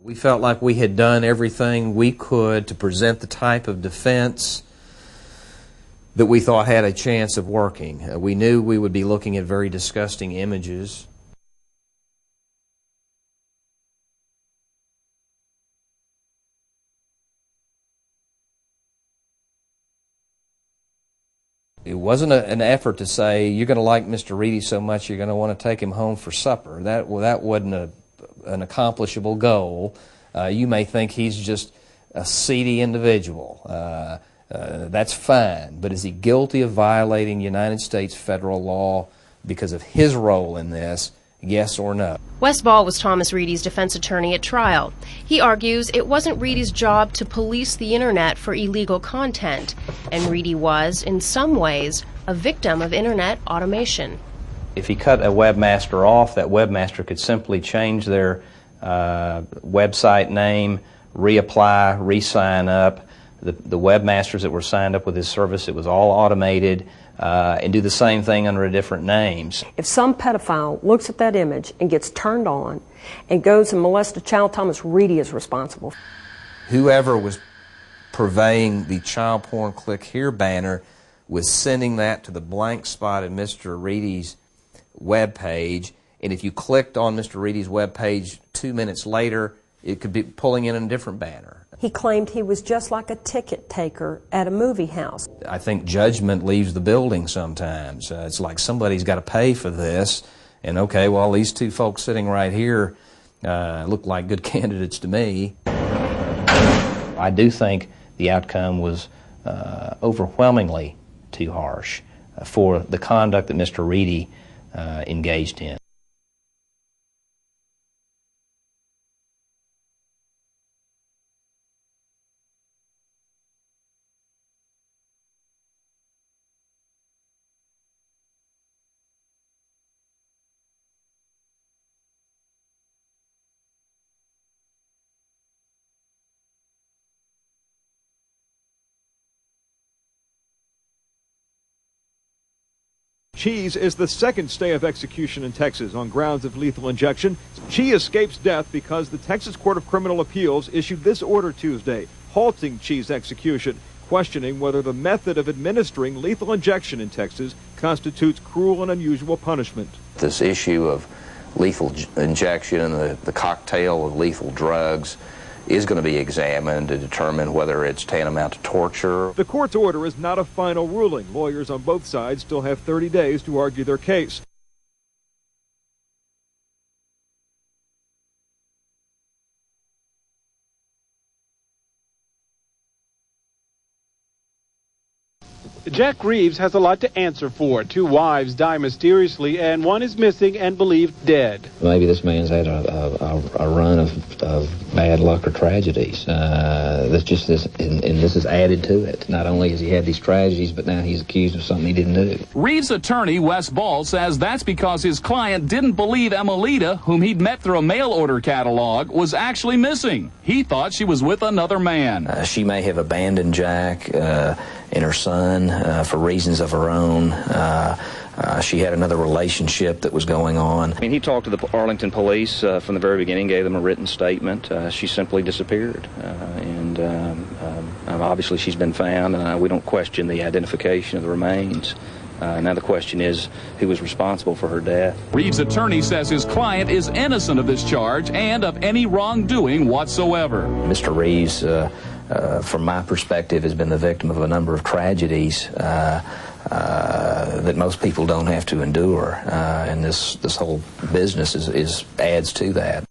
We felt like we had done everything we could to present the type of defense that we thought had a chance of working. We knew we would be looking at very disgusting images. It wasn't an effort to say, you're going to like Mr. Reedy so much you're going to want to take him home for supper. That wasn't an accomplishable goal. You may think he's just a seedy individual. That's fine. But is he guilty of violating United States federal law because of his role in this? Yes or no? Wes Ball was Thomas Reedy's defense attorney at trial. He argues it wasn't Reedy's job to police the internet for illegal content, and Reedy was, in some ways, a victim of internet automation. If he cut a webmaster off, that webmaster could simply change their website name, reapply, re-sign up. The webmasters that were signed up with his service, it was all automated, and do the same thing under different names. If some pedophile looks at that image and gets turned on and goes and molests a child, Thomas Reedy is responsible. Whoever was purveying the child porn click here banner was sending that to the blank spot in Mr. Reedy's web page, and if you clicked on Mr. Reedy's web page 2 minutes later, it could be pulling in a different banner. He claimed he was just like a ticket taker at a movie house. I think judgment leaves the building sometimes. It's like somebody's got to pay for this, and okay, well, these two folks sitting right here look like good candidates to me. I do think the outcome was overwhelmingly too harsh for the conduct that Mr. Reedy engaged in. Cheese is the second stay of execution in Texas on grounds of lethal injection. She escapes death because the Texas Court of Criminal Appeals issued this order Tuesday, halting Cheese execution, questioning whether the method of administering lethal injection in Texas constitutes cruel and unusual punishment. This issue of lethal injection and the cocktail of lethal drugs is going to be examined to determine whether it's tantamount to torture. The court's order is not a final ruling. Lawyers on both sides still have 30 days to argue their case. Jack Reeves has a lot to answer for. 2 wives die mysteriously, and one is missing and believed dead. Maybe this man's had a run of bad luck or tragedies. That's just this, and this is added to it. Not only has he had these tragedies, but now he's accused of something he didn't do. Reeves' attorney, Wes Ball, says that's because his client didn't believe Emelita, whom he'd met through a mail order catalog, was actually missing. He thought she was with another man. She may have abandoned Jack and her son for reasons of her own. She had another relationship that was going on. I mean, he talked to the Arlington police from the very beginning, gave them a written statement. She simply disappeared, and obviously she's been found, and we don't question the identification of the remains. Now the question is, who was responsible for her death? Reeves' attorney says his client is innocent of this charge and of any wrongdoing whatsoever. Mr. Reeves, from my perspective, has been the victim of a number of tragedies that most people don't have to endure, and this whole business adds to that.